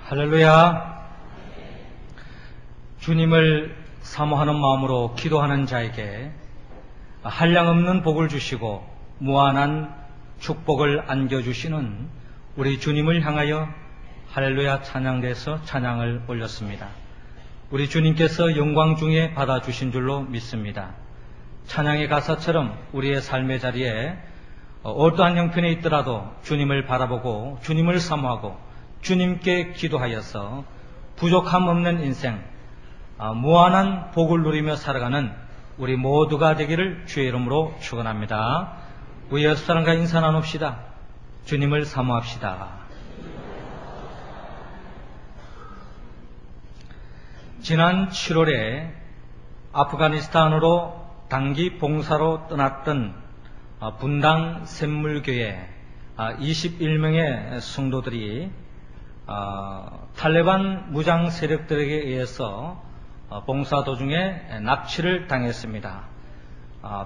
할렐루야. 주님을 사모하는 마음으로 기도하는 자에게 한량없는 복을 주시고 무한한 축복을 안겨주시는 우리 주님을 향하여 할렐루야 찬양대에서 찬양을 올렸습니다. 우리 주님께서 영광 중에 받아주신 줄로 믿습니다. 찬양의 가사처럼 우리의 삶의 자리에 어떠한 형편에 있더라도 주님을 바라보고 주님을 사모하고 주님께 기도하여서 부족함 없는 인생, 무한한 복을 누리며 살아가는 우리 모두가 되기를 주의 이름으로 축원합니다. 우리 여섯 사람과 인사 나눕시다. 주님을 사모합시다. 지난 7월에 아프가니스탄으로 단기 봉사로 떠났던 분당 샘물교회 21명의 성도들이 탈레반 무장 세력들에게 의해서 봉사 도중에 납치를 당했습니다.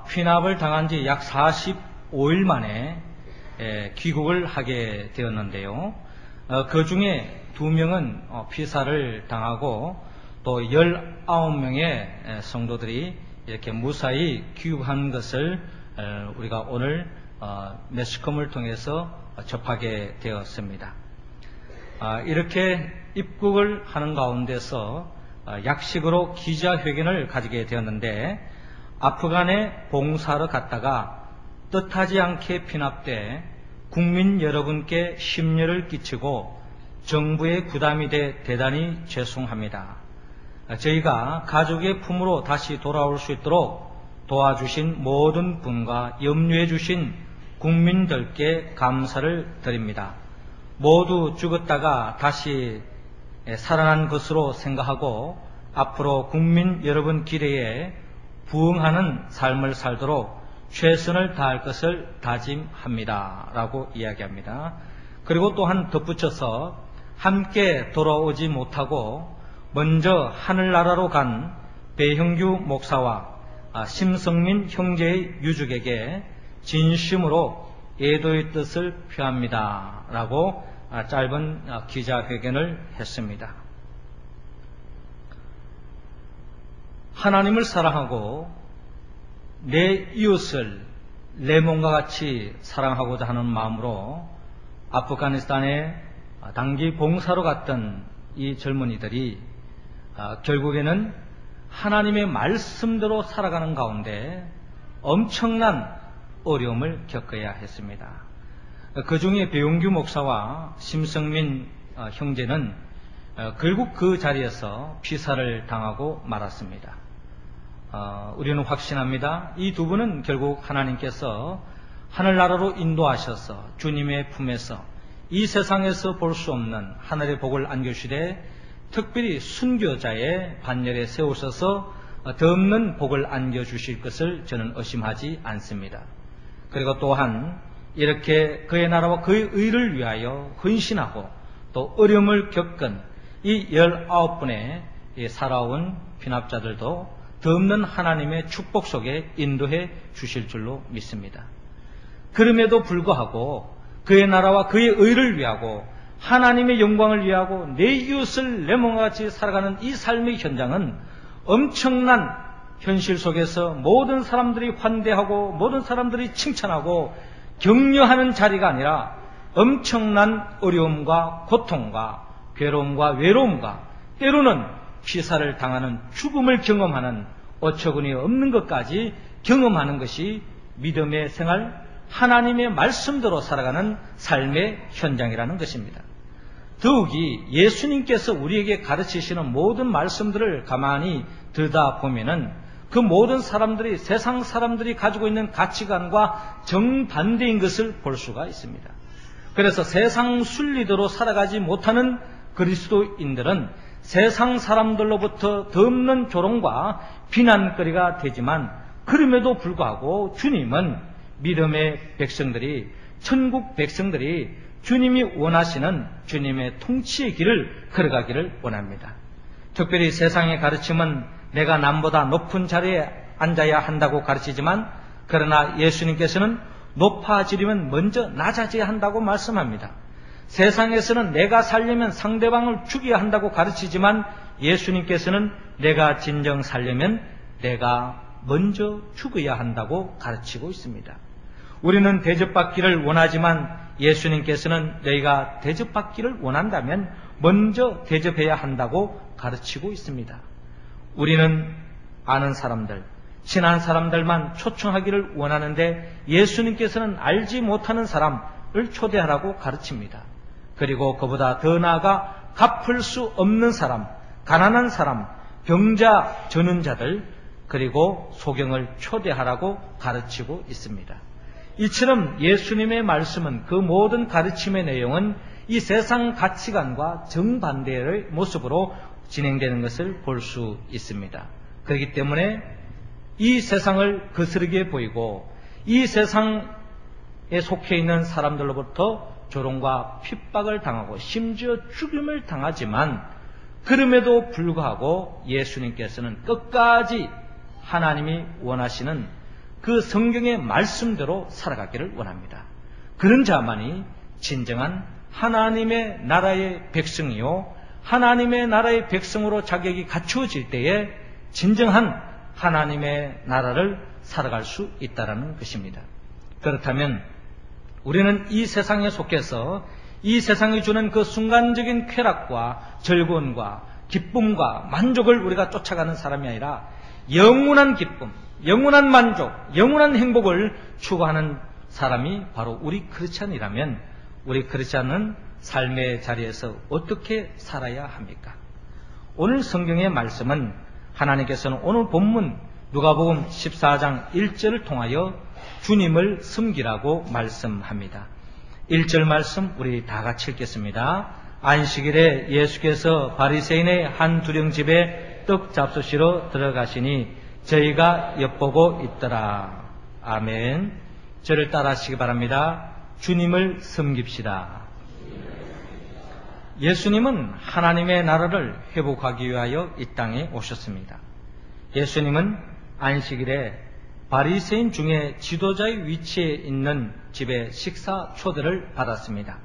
피납을 당한 지 약 45일 만에 귀국을 하게 되었는데요. 그 중에 2명은 피살을 당하고 또 19명의 성도들이 이렇게 무사히 귀국한 것을 우리가 오늘 매스컴을 통해서 접하게 되었습니다. 이렇게 입국을 하는 가운데서 약식으로 기자회견을 가지게 되었는데, 아프간에 봉사로 갔다가 뜻하지 않게 피납돼 국민 여러분께 심려를 끼치고 정부의 부담이 돼 대단히 죄송합니다. 저희가 가족의 품으로 다시 돌아올 수 있도록 도와주신 모든 분과 염려해 주신 국민들께 감사를 드립니다. 모두 죽었다가 다시 살아난 것으로 생각하고 앞으로 국민 여러분 기대에 부응하는 삶을 살도록 최선을 다할 것을 다짐합니다. 라고 이야기합니다. 그리고 또한 덧붙여서 함께 돌아오지 못하고 먼저 하늘나라로 간 배형규 목사와 심성민 형제의 유족에게 진심으로 애도의 뜻을 표합니다. 라고 짧은 기자회견을 했습니다. 하나님을 사랑하고 내 이웃을 내 몸과 같이 사랑하고자 하는 마음으로 아프가니스탄에 단기 봉사로 갔던 이 젊은이들이 결국에는 하나님의 말씀대로 살아가는 가운데 엄청난 어려움을 겪어야 했습니다. 그 중에 배용규 목사와 심성민 형제는 결국 그 자리에서 피살을 당하고 말았습니다. 우리는 확신합니다. 이 두 분은 결국 하나님께서 하늘나라로 인도하셔서 주님의 품에서 이 세상에서 볼 수 없는 하늘의 복을 안겨주시되 특별히 순교자의 반열에 세우셔서 더 없는 복을 안겨주실 것을 저는 의심하지 않습니다. 그리고 또한 이렇게 그의 나라와 그의 의를 위하여 헌신하고 또 어려움을 겪은 이 19분의 살아온 피납자들도 더 없는 하나님의 축복 속에 인도해 주실 줄로 믿습니다. 그럼에도 불구하고 그의 나라와 그의 의를 위하고 하나님의 영광을 위하고 내 이웃을 내 몸과 같이 살아가는 이 삶의 현장은 엄청난 현실 속에서 모든 사람들이 환대하고 모든 사람들이 칭찬하고 격려하는 자리가 아니라 엄청난 어려움과 고통과 괴로움과 외로움과 때로는 피살을 당하는 죽음을 경험하는 어처구니 없는 것까지 경험하는 것이 믿음의 생활, 하나님의 말씀대로 살아가는 삶의 현장이라는 것입니다. 더욱이 예수님께서 우리에게 가르치시는 모든 말씀들을 가만히 들여다보면은 그 모든 사람들이 세상 사람들이 가지고 있는 가치관과 정반대인 것을 볼 수가 있습니다. 그래서 세상 순리대로 살아가지 못하는 그리스도인들은 세상 사람들로부터 더 없는 조롱과 비난거리가 되지만, 그럼에도 불구하고 주님은 믿음의 백성들이, 천국 백성들이 주님이 원하시는 주님의 통치의 길을 걸어가기를 원합니다. 특별히 세상의 가르침은 내가 남보다 높은 자리에 앉아야 한다고 가르치지만, 그러나 예수님께서는 높아지려면 먼저 낮아져야 한다고 말씀합니다. 세상에서는 내가 살려면 상대방을 죽여야 한다고 가르치지만 예수님께서는 내가 진정 살려면 내가 먼저 죽어야 한다고 가르치고 있습니다. 우리는 대접받기를 원하지만 예수님께서는 너희가 대접받기를 원한다면 먼저 대접해야 한다고 가르치고 있습니다. 우리는 아는 사람들, 친한 사람들만 초청하기를 원하는데 예수님께서는 알지 못하는 사람을 초대하라고 가르칩니다. 그리고 그보다 더 나아가 갚을 수 없는 사람, 가난한 사람, 병자, 전원자들, 그리고 소경을 초대하라고 가르치고 있습니다. 이처럼 예수님의 말씀은, 그 모든 가르침의 내용은 이 세상 가치관과 정반대의 모습으로 진행되는 것을 볼 수 있습니다. 그렇기 때문에 이 세상을 거스르게 보이고 이 세상에 속해 있는 사람들로부터 조롱과 핍박을 당하고 심지어 죽임을 당하지만 그럼에도 불구하고 예수님께서는 끝까지 하나님이 원하시는 그 성경의 말씀대로 살아가기를 원합니다. 그런 자만이 진정한 하나님의 나라의 백성이요, 하나님의 나라의 백성으로 자격이 갖추어질 때에 진정한 하나님의 나라를 살아갈 수 있다는 것입니다. 그렇다면 우리는 이 세상에 속해서 이 세상이 주는 그 순간적인 쾌락과 즐거움과 기쁨과 만족을 우리가 쫓아가는 사람이 아니라 영원한 기쁨, 영원한 만족, 영원한 행복을 추구하는 사람이 바로 우리 크리스찬이라면 우리 크리스찬은 삶의 자리에서 어떻게 살아야 합니까? 오늘 성경의 말씀은 하나님께서는 오늘 본문 누가복음 14장 1절을 통하여 주님을 섬기라고 말씀합니다. 1절 말씀 우리 다 같이 읽겠습니다. 안식일에 예수께서 바리새인의 한 두령집에 떡 잡수시러 들어가시니 저희가 엿보고 있더라. 아멘. 저를 따라하시기 바랍니다. 주님을 섬깁시다. 예수님은 하나님의 나라를 회복하기 위하여 이 땅에 오셨습니다. 예수님은 안식일에 바리새인 중에 지도자의 위치에 있는 집에 식사 초대를 받았습니다.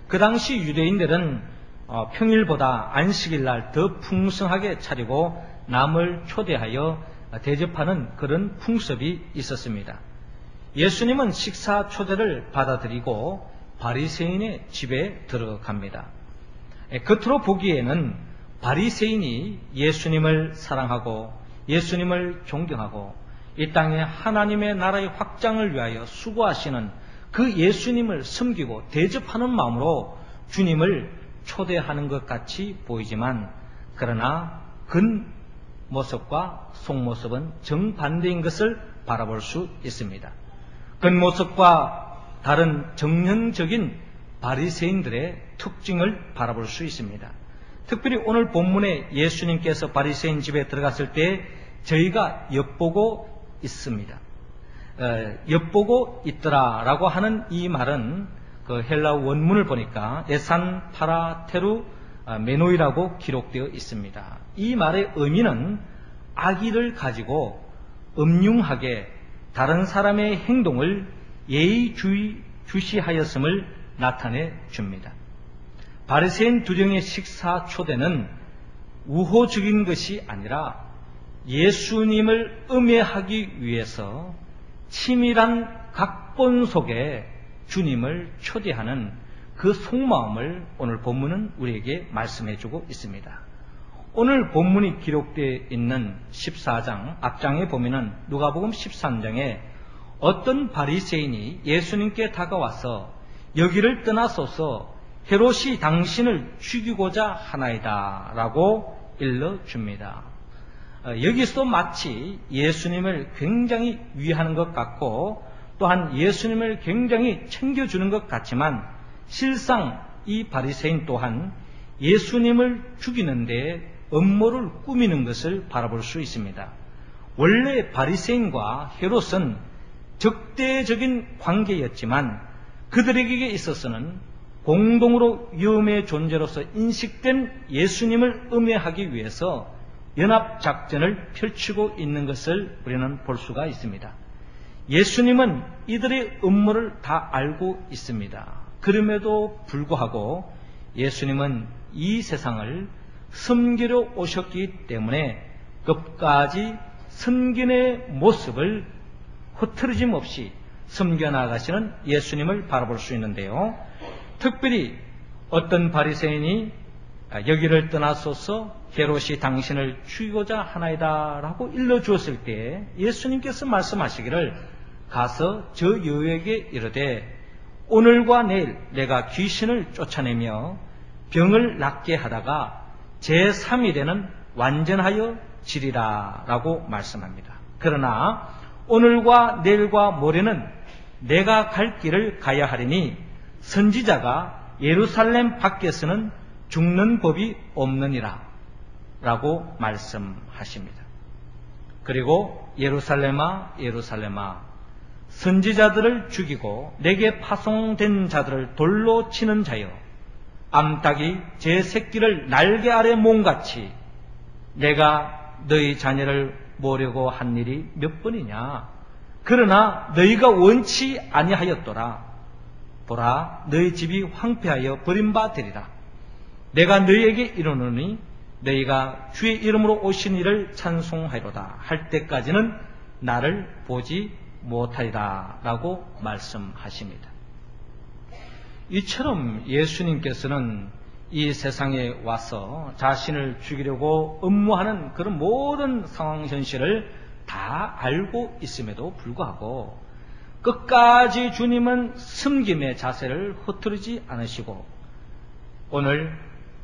그 당시 유대인들은 평일보다 안식일날 더 풍성하게 차리고 남을 초대하여 대접하는 그런 풍습이 있었습니다. 예수님은 식사 초대를 받아들이고 바리새인의 집에 들어갑니다. 겉으로 보기에는 바리새인이 예수님을 사랑하고 예수님을 존경하고 이 땅에 하나님의 나라의 확장을 위하여 수고하시는 그 예수님을 섬기고 대접하는 마음으로 주님을 초대하는 것 같이 보이지만 그러나 근 모습과 속모습은 정반대인 것을 바라볼 수 있습니다. 겉모습과 다른 정형적인 바리새인들의 특징을 바라볼 수 있습니다. 특별히 오늘 본문에 예수님께서 바리새인 집에 들어갔을 때 저희가 엿보고 있습니다. 엿보고 있더라라고 하는 이 말은 그 헬라어 원문을 보니까 에산 파라테루 메노이라고 기록되어 있습니다. 이 말의 의미는 악의를 가지고 음흉하게 다른 사람의 행동을 예의주시하였음을 나타내 줍니다. 바리새인 두령의 식사 초대는 우호적인 것이 아니라 예수님을 음해하기 위해서 치밀한 각본 속에 주님을 초대하는 그 속마음을 오늘 본문은 우리에게 말씀해주고 있습니다. 오늘 본문이 기록되어 있는 14장 앞장에 보면은 누가복음 13장에 어떤 바리새인이 예수님께 다가와서 여기를 떠나소서 헤롯이 당신을 죽이고자 하나이다 라고 일러줍니다. 여기서 마치 예수님을 굉장히 위하는 것 같고 또한 예수님을 굉장히 챙겨주는 것 같지만 실상 이 바리새인 또한 예수님을 죽이는데 음모를 꾸미는 것을 바라볼 수 있습니다. 원래 바리새인과 헤롯은 적대적인 관계였지만 그들에게 있어서는 공동으로 위험의 존재로서 인식된 예수님을 음해하기 위해서 연합작전을 펼치고 있는 것을 우리는 볼 수가 있습니다. 예수님은 이들의 음모를 다 알고 있습니다. 그럼에도 불구하고 예수님은 이 세상을 섬기러 오셨기 때문에 끝까지 섬김의 모습을 흐트러짐 없이 섬겨나가시는 예수님을 바라볼 수 있는데요. 특별히 어떤 바리새인이 여기를 떠나소서 헤롯이 당신을 죽이고자 하나이다 라고 일러주었을 때 예수님께서 말씀하시기를 가서 저 여우에게 이르되 오늘과 내일 내가 귀신을 쫓아내며 병을 낫게 하다가 제3일에는 완전하여 지리라 라고 말씀합니다. 그러나 오늘과 내일과 모레는 내가 갈 길을 가야 하리니 선지자가 예루살렘 밖에서는 죽는 법이 없느니라 라고 말씀하십니다. 그리고 예루살렘아 예루살렘아 선지자들을 죽이고 내게 파송된 자들을 돌로 치는 자여 암탉이 제 새끼를 날개 아래 몸같이 내가 너희 자녀를 모려고 한 일이 몇 번이냐. 그러나 너희가 원치 아니하였더라. 보라 너희 집이 황폐하여 버림받으리라. 내가 너희에게 이르노니 너희가 주의 이름으로 오신 이를 찬송하리로다 할 때까지는 나를 보지 못하리라 라고 말씀하십니다. 이처럼 예수님께서는 이 세상에 와서 자신을 죽이려고 음모하는 그런 모든 상황 현실을 다 알고 있음에도 불구하고 끝까지 주님은 섬김의 자세를 흐트리지 않으시고 오늘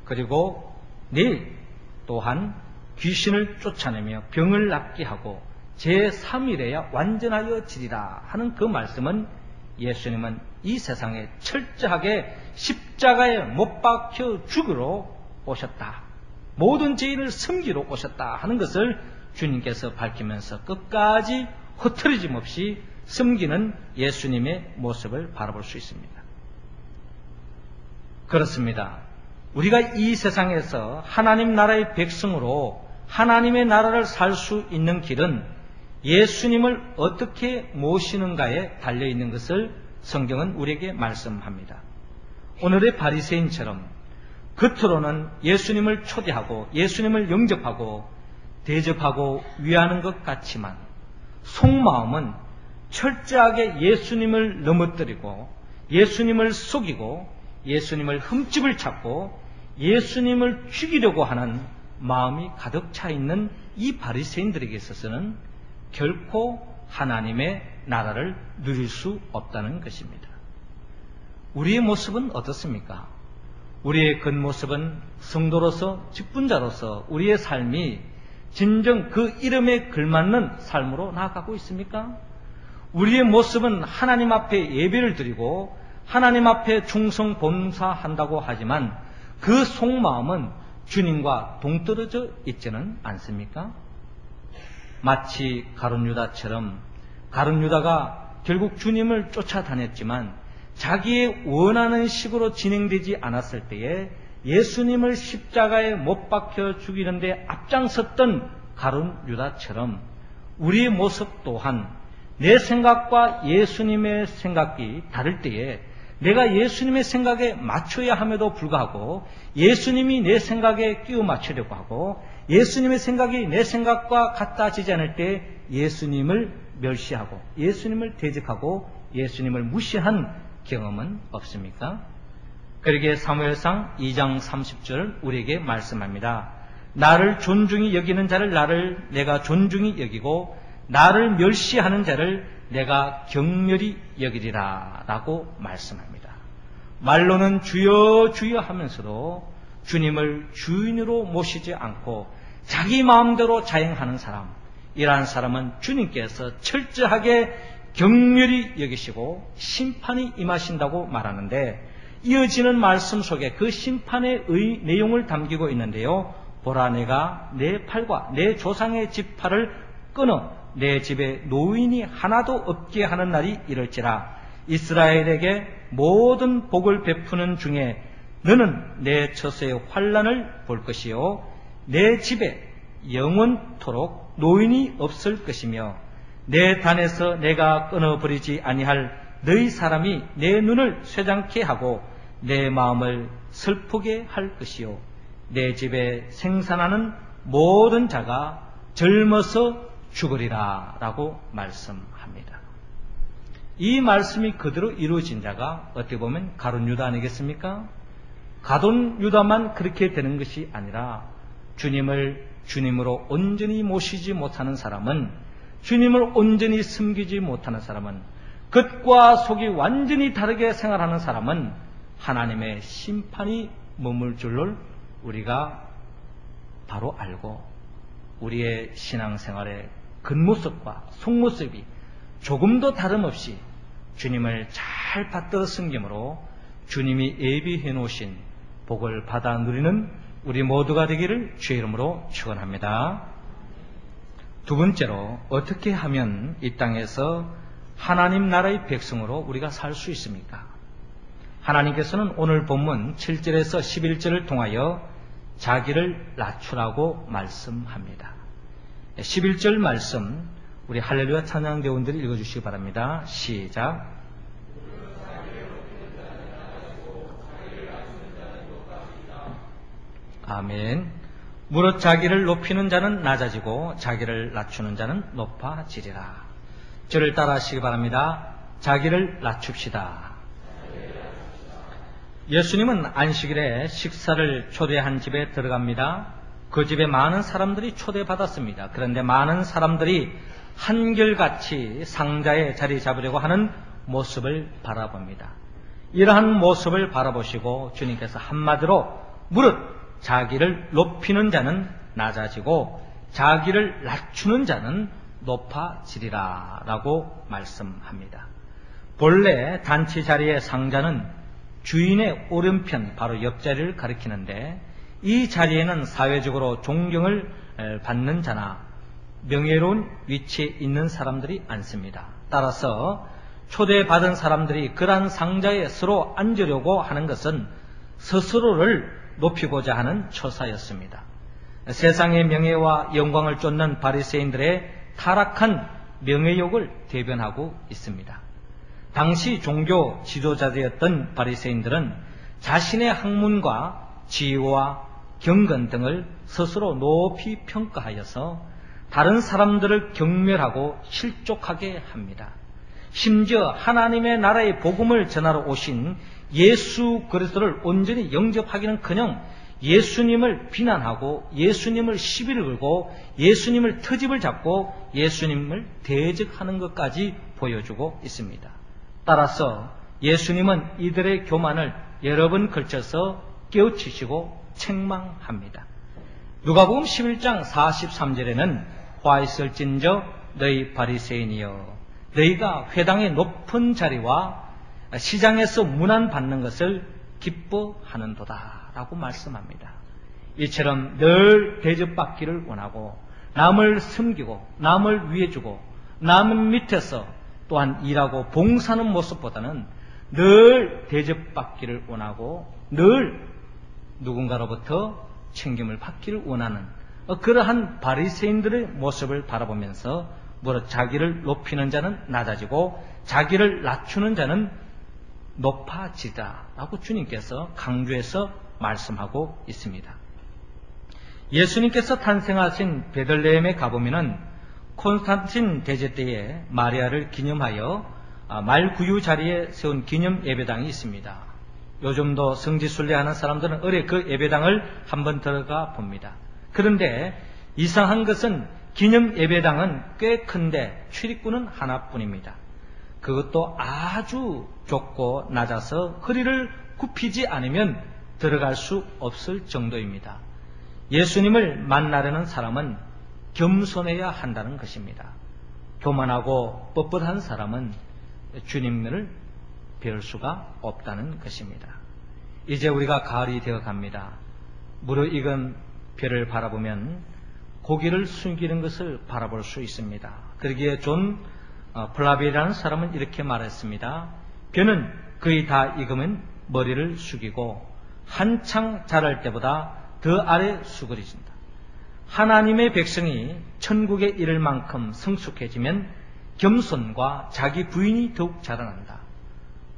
그리고 내일 또한 귀신을 쫓아내며 병을 낫게 하고 제3일에야 완전하여 지리라 하는 그 말씀은 예수님은 이 세상에 철저하게 십자가에 못 박혀 죽으러 오셨다. 모든 죄인을 섬기러 오셨다 하는 것을 주님께서 밝히면서 끝까지 흐트러짐 없이 섬기는 예수님의 모습을 바라볼 수 있습니다. 그렇습니다. 우리가 이 세상에서 하나님 나라의 백성으로 하나님의 나라를 살 수 있는 길은 예수님을 어떻게 모시는가에 달려있는 것을 성경은 우리에게 말씀합니다. 오늘의 바리새인처럼 겉으로는 예수님을 초대하고 예수님을 영접하고 대접하고 위하는 것 같지만 속마음은 철저하게 예수님을 넘어뜨리고 예수님을 속이고 예수님을 흠집을 찾고 예수님을 죽이려고 하는 마음이 가득 차 있는 이 바리새인들에게 있어서는 결코 하나님의 나라를 누릴 수 없다는 것입니다. 우리의 모습은 어떻습니까? 우리의 겉모습은 성도로서 직분자로서 우리의 삶이 진정 그 이름에 걸맞는 삶으로 나아가고 있습니까? 우리의 모습은 하나님 앞에 예배를 드리고 하나님 앞에 충성 봉사한다고 하지만 그 속마음은 주님과 동떨어져 있지는 않습니까? 마치 가룟 유다처럼 가룟 유다가 결국 주님을 쫓아다녔지만 자기의 원하는 식으로 진행되지 않았을 때에 예수님을 십자가에 못 박혀 죽이는데 앞장섰던 가룟 유다처럼 우리의 모습 또한 내 생각과 예수님의 생각이 다를 때에 내가 예수님의 생각에 맞춰야 함에도 불구하고 예수님이 내 생각에 끼워 맞추려고 하고 예수님의 생각이 내 생각과 같아지지 않을 때 예수님을 멸시하고 예수님을 대적하고 예수님을 무시한 경험은 없습니까? 그러기에 사무엘상 2장 30절 우리에게 말씀합니다. 나를 존중히 여기는 자를 내가 존중히 여기고 나를 멸시하는 자를 내가 경멸히 여기리라 라고 말씀합니다. 말로는 주여 주여 하면서도 주님을 주인으로 모시지 않고 자기 마음대로 자행하는 사람, 이러한 사람은 주님께서 철저하게 경멸히 여기시고 심판이 임하신다고 말하는데 이어지는 말씀 속에 그 심판의 내용을 담기고 있는데요. 보라 내가 내 팔과 내 조상의 지팔을 끊어 내 집에 노인이 하나도 없게 하는 날이 이럴지라. 이스라엘에게 모든 복을 베푸는 중에 너는 내 처소의 환난을 볼 것이요 내 집에 영원토록 노인이 없을 것이며 내 단에서 내가 끊어버리지 아니할 너희 사람이 내 눈을 쇠장케 하고 내 마음을 슬프게 할 것이요 내 집에 생산하는 모든 자가 젊어서 죽으리라 라고 말씀합니다. 이 말씀이 그대로 이루어진 자가 어떻게 보면 가룟 유다 아니겠습니까? 가룟 유다만 그렇게 되는 것이 아니라 주님을 주님으로 온전히 모시지 못하는 사람은, 주님을 온전히 섬기지 못하는 사람은, 겉과 속이 완전히 다르게 생활하는 사람은 하나님의 심판이 머물 줄을 우리가 바로 알고 우리의 신앙생활의 겉모습과 속모습이 조금도 다름없이 주님을 잘 받들어 섬김으로 주님이 예비해 놓으신 복을 받아 누리는 우리 모두가 되기를 주의 이름으로 축원합니다. 두 번째로, 어떻게 하면 이 땅에서 하나님 나라의 백성으로 우리가 살 수 있습니까? 하나님께서는 오늘 본문 7절에서 11절을 통하여 자기를 낮추라고 말씀합니다. 11절 말씀 우리 할렐루야 찬양대원들이 읽어주시기 바랍니다. 시작. 아멘. 무릇 자기를 높이는 자는 낮아지고 자기를 낮추는 자는 높아지리라. 저를 따라 하시기 바랍니다. 자기를 낮춥시다. 예수님은 안식일에 식사를 초대한 집에 들어갑니다. 그 집에 많은 사람들이 초대받았습니다. 그런데 많은 사람들이 한결같이 상자에 자리 잡으려고 하는 모습을 바라봅니다. 이러한 모습을 바라보시고 주님께서 한마디로 무릇 자기를 높이는 자는 낮아지고 자기를 낮추는 자는 높아지리라 라고 말씀합니다. 본래 단체 자리의 상자는 주인의 오른편 바로 옆자리를 가리키는데, 이 자리에는 사회적으로 존경을 받는 자나 명예로운 위치에 있는 사람들이 앉습니다. 따라서 초대받은 사람들이 그러한 상자에 서로 앉으려고 하는 것은 스스로를 높이고자 하는 처사였습니다. 세상의 명예와 영광을 쫓는 바리새인들의 타락한 명예욕을 대변하고 있습니다. 당시 종교 지도자들이었던 바리새인들은 자신의 학문과 지혜와 경건 등을 스스로 높이 평가하여서 다른 사람들을 경멸하고 실족하게 합니다. 심지어 하나님의 나라의 복음을 전하러 오신 예수 그리스도를 온전히 영접하기는커녕 예수님을 비난하고 예수님을 시비를 걸고 예수님을 트집을 잡고 예수님을 대적하는 것까지 보여주고 있습니다. 따라서 예수님은 이들의 교만을 여러 번 걸쳐서 깨우치시고 책망합니다. 누가복음 11장 43절에는 화 있을진저 너희 바리새인이여 너희가 회당의 높은 자리와 시장에서 문안받는 것을 기뻐하는도다 라고 말씀합니다. 이처럼 늘 대접받기를 원하고 남을 섬기고 남을 위해주고 남 밑에서 또한 일하고 봉사하는 모습보다는 늘 대접받기를 원하고 늘 누군가로부터 챙김을 받기를 원하는 그러한 바리새인들의 모습을 바라보면서 무릇 자기를 높이는 자는 낮아지고 자기를 낮추는 자는 높아지다 라고 주님께서 강조해서 말씀하고 있습니다. 예수님께서 탄생하신 베들레헴에 가보면은 콘스탄틴 대제 때에 마리아를 기념하여 말구유 자리에 세운 기념 예배당이 있습니다. 요즘도 성지순례하는 사람들은 어뢰 그 예배당을 한번 들어가 봅니다. 그런데 이상한 것은 기념 예배당은 꽤 큰데 출입구는 하나뿐입니다. 그것도 아주 좁고 낮아서 허리를 굽히지 않으면 들어갈 수 없을 정도입니다. 예수님을 만나려는 사람은 겸손해야 한다는 것입니다. 교만하고 뻣뻣한 사람은 주님을 뵐 수가 없다는 것입니다. 이제 우리가 가을이 되어 갑니다. 무르익은 별을 바라보면 고개를 숙이는 것을 바라볼 수 있습니다. 그러기에 존 플라비라는 사람은 이렇게 말했습니다. 별은 거의 다 익으면 머리를 숙이고 한창 자랄 때보다 더 아래 수그러진다. 하나님의 백성이 천국에 이를 만큼 성숙해지면 겸손과 자기 부인이 더욱 자라난다.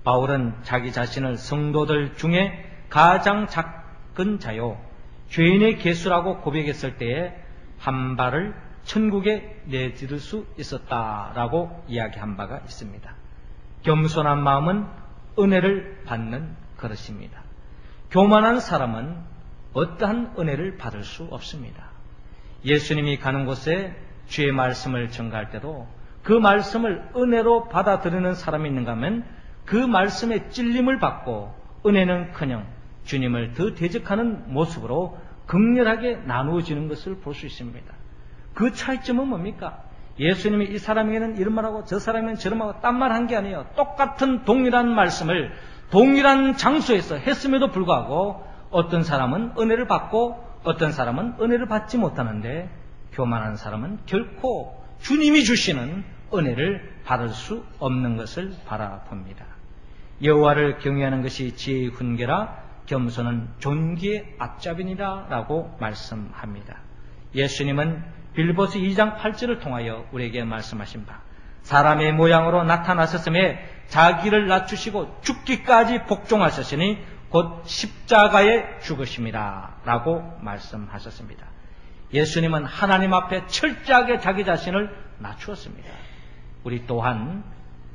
바울은 자기 자신을 성도들 중에 가장 작은 자요 죄인의 개수라고 고백했을 때에 한 발을 천국에 내디딜 수 있었다라고 이야기한 바가 있습니다. 겸손한 마음은 은혜를 받는 그릇입니다. 교만한 사람은 어떠한 은혜를 받을 수 없습니다. 예수님이 가는 곳에 주의 말씀을 전가할 때도 그 말씀을 은혜로 받아들이는 사람이 있는가 하면 그 말씀에 찔림을 받고 은혜는커녕 주님을 더 대적하는 모습으로 극렬하게 나누어지는 것을 볼 수 있습니다. 그 차이점은 뭡니까? 예수님이 이 사람에게는 이런 말하고 저 사람에게는 저런 말하고 딴 말 한 게 아니에요. 똑같은 동일한 말씀을 동일한 장소에서 했음에도 불구하고 어떤 사람은 은혜를 받고 어떤 사람은 은혜를 받지 못하는데 교만한 사람은 결코 주님이 주시는 은혜를 받을 수 없는 것을 바라봅니다. 여호와를 경외하는 것이 지혜의 훈계라 겸손은 존귀의 앞잡이니라 라고 말씀합니다. 예수님은 빌보스 2장 8절을 통하여 우리에게 말씀하신 바 사람의 모양으로 나타나셨음에 자기를 낮추시고 죽기까지 복종하셨으니 곧 십자가에 죽으심이라 라고 말씀하셨습니다. 예수님은 하나님 앞에 철저하게 자기 자신을 낮추었습니다. 우리 또한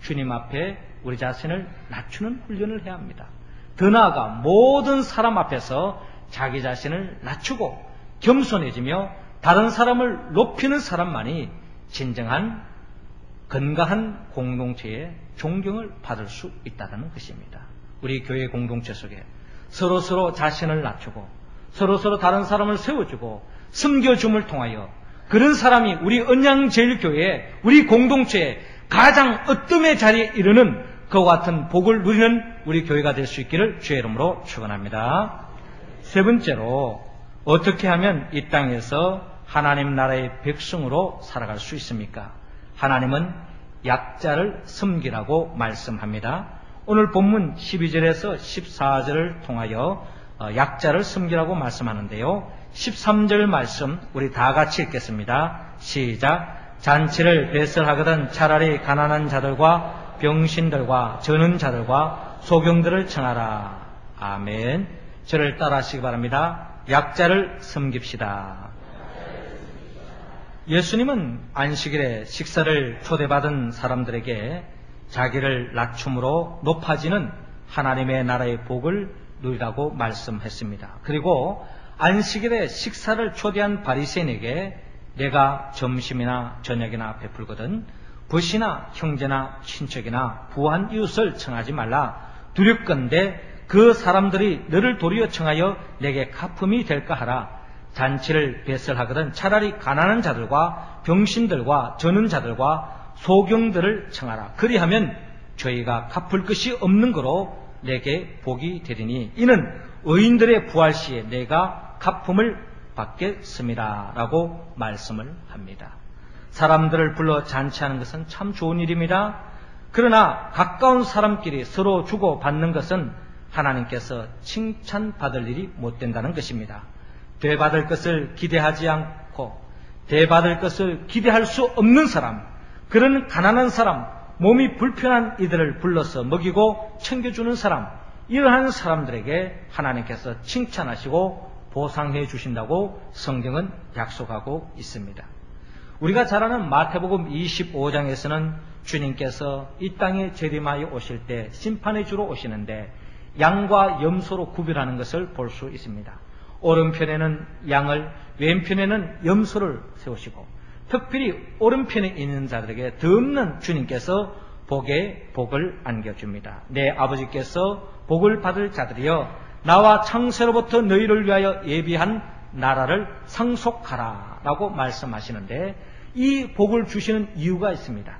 주님 앞에 우리 자신을 낮추는 훈련을 해야 합니다. 더 나아가 모든 사람 앞에서 자기 자신을 낮추고 겸손해지며 다른 사람을 높이는 사람만이 진정한 건강한 공동체의 존경을 받을 수 있다는 것입니다. 우리 교회 공동체 속에 서로서로 자신을 낮추고 서로서로 다른 사람을 세워주고 섬겨줌을 통하여 그런 사람이 우리 언양제일교회 우리 공동체의 가장 으뜸의 자리에 이르는 그와 같은 복을 누리는 우리 교회가 될 수 있기를 주의 이름으로 축원합니다. 세 번째로 어떻게 하면 이 땅에서 하나님 나라의 백성으로 살아갈 수 있습니까? 하나님은 약자를 섬기라고 말씀합니다. 오늘 본문 12절에서 14절을 통하여 약자를 섬기라고 말씀하는데요. 13절 말씀 우리 다 같이 읽겠습니다. 시작. 잔치를 배설하거든 차라리 가난한 자들과 병신들과 저는 자들과 소경들을 청하라. 아멘. 저를 따라하시기 바랍니다. 약자를 섬깁시다. 예수님은 안식일에 식사를 초대받은 사람들에게 자기를 낮춤으로 높아지는 하나님의 나라의 복을 누리라고 말씀했습니다. 그리고 안식일에 식사를 초대한 바리새인에게 내가 점심이나 저녁이나 베풀거든 벗이나 형제나 친척이나 부한 이웃을 청하지 말라. 두렵건대 그 사람들이 너를 도리어 청하여 내게 갚음이 될까 하라. 잔치를 배설하거든 차라리 가난한 자들과 병신들과 저는 자들과 소경들을 청하라. 그리하면 저희가 갚을 것이 없는 거로 내게 복이 되리니 이는 의인들의 부활 시에 내가 갚음을 받겠습니다. 라고 말씀을 합니다. 사람들을 불러 잔치하는 것은 참 좋은 일입니다. 그러나 가까운 사람끼리 서로 주고받는 것은 하나님께서 칭찬받을 일이 못 된다는 것입니다. 되받을 것을 기대하지 않고 되받을 것을 기대할 수 없는 사람, 그런 가난한 사람, 몸이 불편한 이들을 불러서 먹이고 챙겨주는 사람, 이러한 사람들에게 하나님께서 칭찬하시고 보상해 주신다고 성경은 약속하고 있습니다. 우리가 잘 아는 마태복음 25장에서는 주님께서 이 땅에 재림하여 오실 때 심판해 주러 오시는데 양과 염소로 구별하는 것을 볼 수 있습니다. 오른편에는 양을, 왼편에는 염소를 세우시고 특별히 오른편에 있는 자들에게 더 없는 주님께서 복을 안겨줍니다. 내 아버지께서 복을 받을 자들이여 나와 창세로부터 너희를 위하여 예비한 나라를 상속하라 라고 말씀하시는데 이 복을 주시는 이유가 있습니다.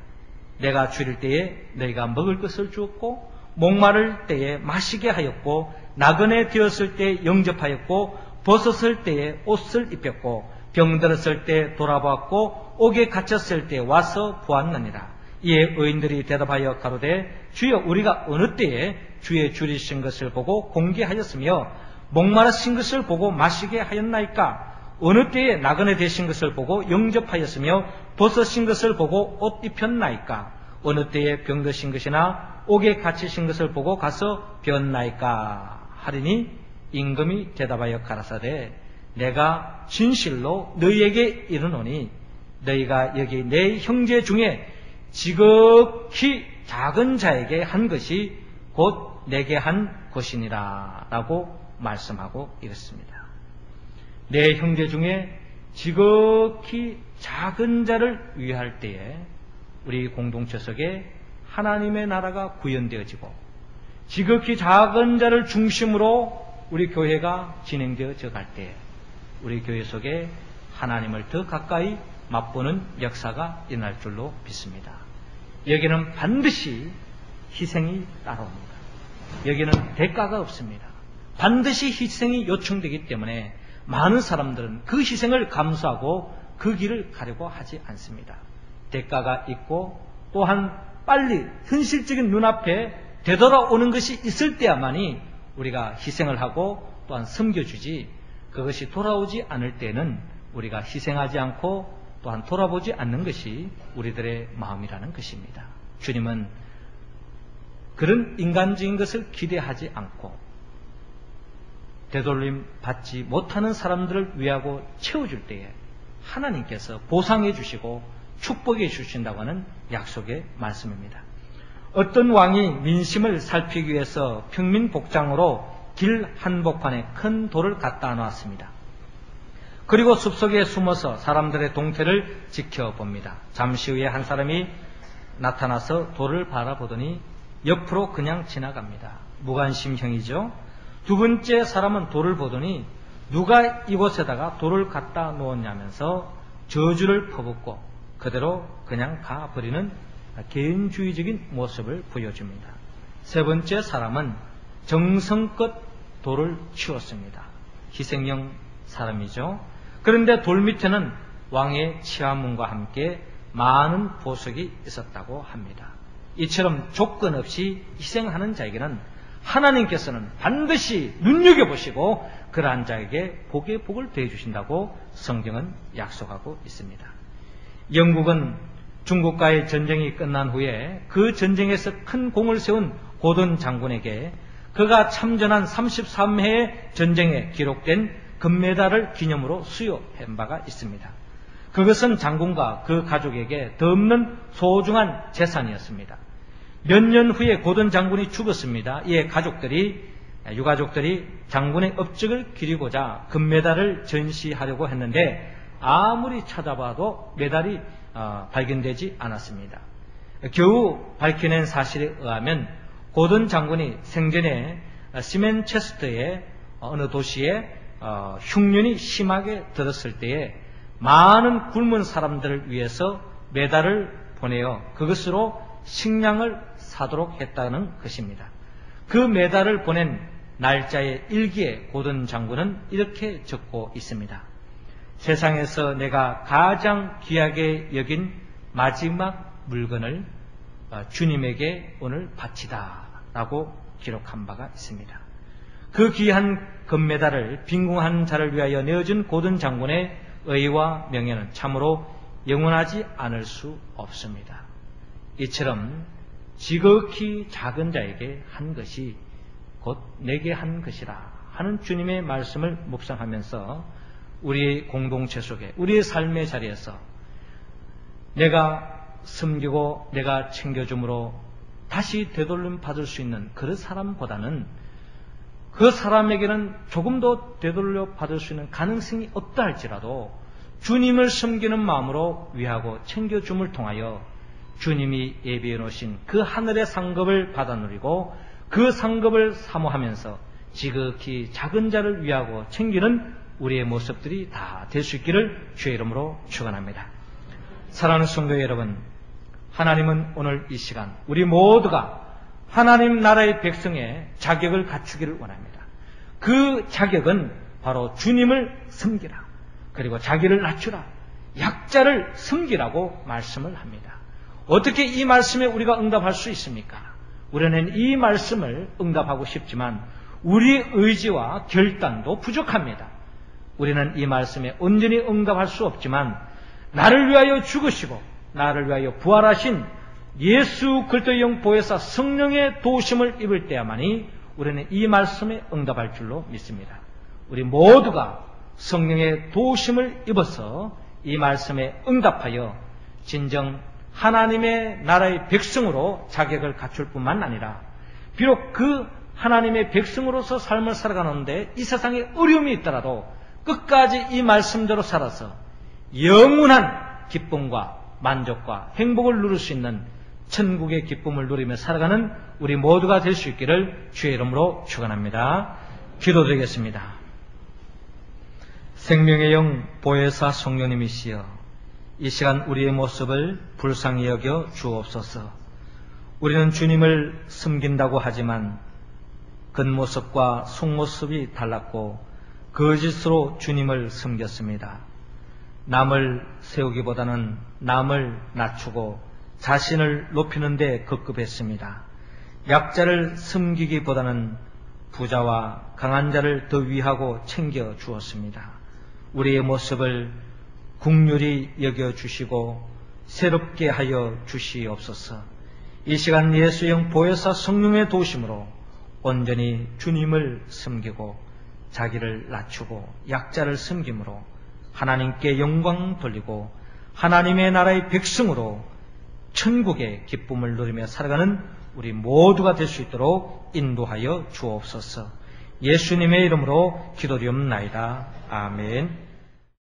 내가 줄일 때에 너희가 먹을 것을 주었고 목마를 때에 마시게 하였고 나그네 되었을 때 영접하였고 벗었을 때에 옷을 입혔고 병들었을 때 돌아보았고 옥에 갇혔을 때 와서 보았느니라. 이에 의인들이 대답하여 가로되 주여 우리가 어느 때에 주의 줄이신 것을 보고 공개하였으며 목마르신 것을 보고 마시게 하였나이까? 어느 때에 나그네 되신 것을 보고 영접하였으며 벗으신 것을 보고 옷 입혔나이까? 어느 때에 병드신 것이나 옥에 갇히신 것을 보고 가서 배웠나이까 하리니 임금이 대답하여 가라사대 내가 진실로 너희에게 이르노니 너희가 여기 내 형제 중에 지극히 작은 자에게 한 것이 곧 내게 한 것이니라 라고 말씀하고 있습니다. 내 형제 중에 지극히 작은 자를 위할 때에 우리 공동체 속에 하나님의 나라가 구현되어지고 지극히 작은 자를 중심으로 우리 교회가 진행되어져 갈 때 우리 교회 속에 하나님을 더 가까이 맛보는 역사가 일어날 줄로 믿습니다. 여기는 반드시 희생이 따라옵니다. 여기는 대가가 없습니다. 반드시 희생이 요청되기 때문에 많은 사람들은 그 희생을 감수하고 그 길을 가려고 하지 않습니다. 대가가 있고 또한 빨리 현실적인 눈앞에 되돌아오는 것이 있을 때야만이 우리가 희생을 하고 또한 섬겨주지 그것이 돌아오지 않을 때는 우리가 희생하지 않고 또한 돌아보지 않는 것이 우리들의 마음이라는 것입니다. 주님은 그런 인간적인 것을 기대하지 않고 되돌림 받지 못하는 사람들을 위하고 채워줄 때에 하나님께서 보상해 주시고 축복해 주신다고 하는 약속의 말씀입니다. 어떤 왕이 민심을 살피기 위해서 평민복장으로 길 한복판에 큰 돌을 갖다 놓았습니다. 그리고 숲속에 숨어서 사람들의 동태를 지켜봅니다. 잠시 후에 한 사람이 나타나서 돌을 바라보더니 옆으로 그냥 지나갑니다. 무관심형이죠. 두 번째 사람은 돌을 보더니 누가 이곳에다가 돌을 갖다 놓았냐면서 저주를 퍼붓고 그대로 그냥 가버리는 개인주의적인 모습을 보여줍니다. 세 번째 사람은 정성껏 돌을 치웠습니다. 희생형 사람이죠. 그런데 돌 밑에는 왕의 치화문과 함께 많은 보석이 있었다고 합니다. 이처럼 조건 없이 희생하는 자에게는 하나님께서는 반드시 눈여겨보시고 그러한 자에게 복의 복을 더해주신다고 성경은 약속하고 있습니다. 영국은 중국과의 전쟁이 끝난 후에 그 전쟁에서 큰 공을 세운 고든 장군에게 그가 참전한 33회의 전쟁에 기록된 금메달을 기념으로 수여한 바가 있습니다. 그것은 장군과 그 가족에게 덧없는 소중한 재산이었습니다. 몇 년 후에 고든 장군이 죽었습니다. 이에 유가족들이 장군의 업적을 기리고자 금메달을 전시하려고 했는데 아무리 찾아봐도 메달이 발견되지 않았습니다. 겨우 밝혀낸 사실에 의하면 고든 장군이 생전에 시멘체스터의 어느 도시에 흉년이 심하게 들었을 때에 많은 굶은 사람들을 위해서 메달을 보내어 그것으로 식량을 사도록 했다는 것입니다. 그 메달을 보낸 날짜의 일기에 고든 장군은 이렇게 적고 있습니다. 세상에서 내가 가장 귀하게 여긴 마지막 물건을 주님에게 오늘 바치다 라고 기록한 바가 있습니다. 그 귀한 금메달을 빈궁한 자를 위하여 내어준 고든 장군의 의와 명예는 참으로 영원하지 않을 수 없습니다. 이처럼 지극히 작은 자에게 한 것이 곧 내게 한 것이라 하는 주님의 말씀을 묵상하면서 우리의 공동체 속에 우리의 삶의 자리에서 내가 섬기고 내가 챙겨줌으로 다시 되돌림 받을 수 있는 그런 사람보다는 그 사람에게는 조금 더 되돌려 받을 수 있는 가능성이 없다 할지라도 주님을 섬기는 마음으로 위하고 챙겨줌을 통하여 주님이 예비해 놓으신 그 하늘의 상급을 받아 누리고 그 상급을 사모하면서 지극히 작은 자를 위하고 챙기는 우리의 모습들이 다 될 수 있기를 주의 이름으로 축원합니다. 사랑하는 성도 여러분, 하나님은 오늘 이 시간 우리 모두가 하나님 나라의 백성의 자격을 갖추기를 원합니다. 그 자격은 바로 주님을 섬기라, 그리고 자기를 낮추라, 약자를 섬기라고 말씀을 합니다. 어떻게 이 말씀에 우리가 응답할 수 있습니까? 우리는 이 말씀을 응답하고 싶지만 우리의 의지와 결단도 부족합니다. 우리는 이 말씀에 온전히 응답할 수 없지만 나를 위하여 죽으시고 나를 위하여 부활하신 예수 그리스도의 영 보혜사 성령의 도우심을 입을 때야만이 우리는 이 말씀에 응답할 줄로 믿습니다. 우리 모두가 성령의 도우심을 입어서 이 말씀에 응답하여 진정 하나님의 나라의 백성으로 자격을 갖출 뿐만 아니라 비록 그 하나님의 백성으로서 삶을 살아가는데 이 세상에 어려움이 있더라도 끝까지 이 말씀대로 살아서 영원한 기쁨과 만족과 행복을 누릴 수 있는 천국의 기쁨을 누리며 살아가는 우리 모두가 될 수 있기를 주의 이름으로 축원합니다. 기도드리겠습니다. 생명의 영 보혜사 성령님이시여, 이 시간 우리의 모습을 불쌍히 여겨 주옵소서. 우리는 주님을 섬긴다고 하지만 겉모습과 속모습이 달랐고 거짓으로 주님을 섬겼습니다. 남을 세우기보다는 남을 낮추고 자신을 높이는 데 급급했습니다. 약자를 섬기기보다는 부자와 강한 자를 더 위하고 챙겨 주었습니다. 우리의 모습을 긍휼히 여겨주시고 새롭게 하여 주시옵소서. 이 시간 예수의 영 보혜사 성령의 도우심으로 온전히 주님을 섬기고 자기를 낮추고 약자를 섬김으로 하나님께 영광 돌리고 하나님의 나라의 백성으로 천국의 기쁨을 누리며 살아가는 우리 모두가 될 수 있도록 인도하여 주옵소서. 예수님의 이름으로 기도드리옵나이다. 아멘.